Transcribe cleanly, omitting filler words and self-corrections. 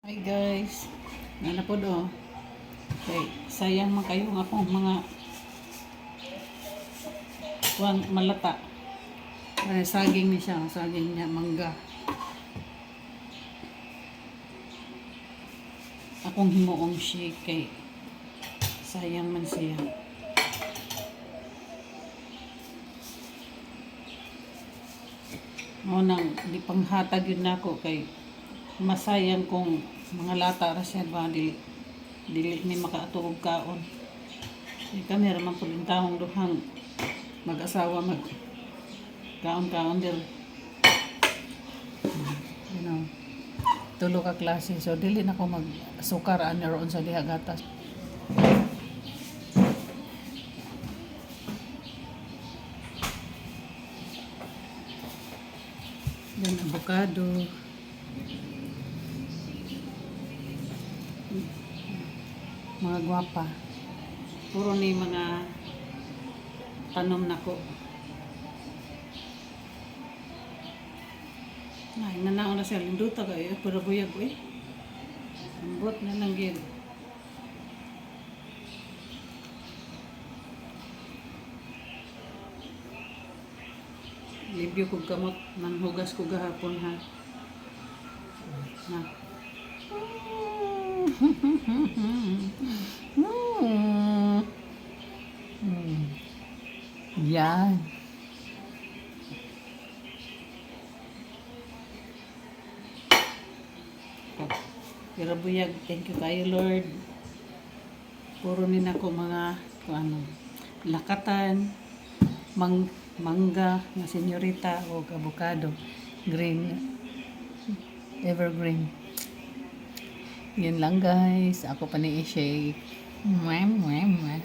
Hi guys, na po do. Okay, sayang man kayo nga akong mga malata. Ay, saging ni siya, saging niya, mangga. Akong himuong shake kay sayang man siya. Nang di panghatag yun nako kay masayang kung mga lata ra siya ba dili ni makaatuog kaon. Kami ra man pud taong duhang mag-asawa mag kaon-kaon dir. You know, tulo ka klase. So dili na ko mag-sukar ani roon sa diha gatas. Yan avocado. Mga gwapa. Puro ni mga tanom nako. Ay, nanaon na siya. Linduta kayo. Pero buyag ko eh. Ambot na lang yun. Libyo kong kamot. Manhugas ko gahapon ha. Na. Yan. Pero buyag, thank you kayo Lord. Puro ni nako mga lakatan, mangga, na senyorita o avocado, green, evergreen. Yan lang guys, ako pa ni i-shake. Mwah, mwah, mwah.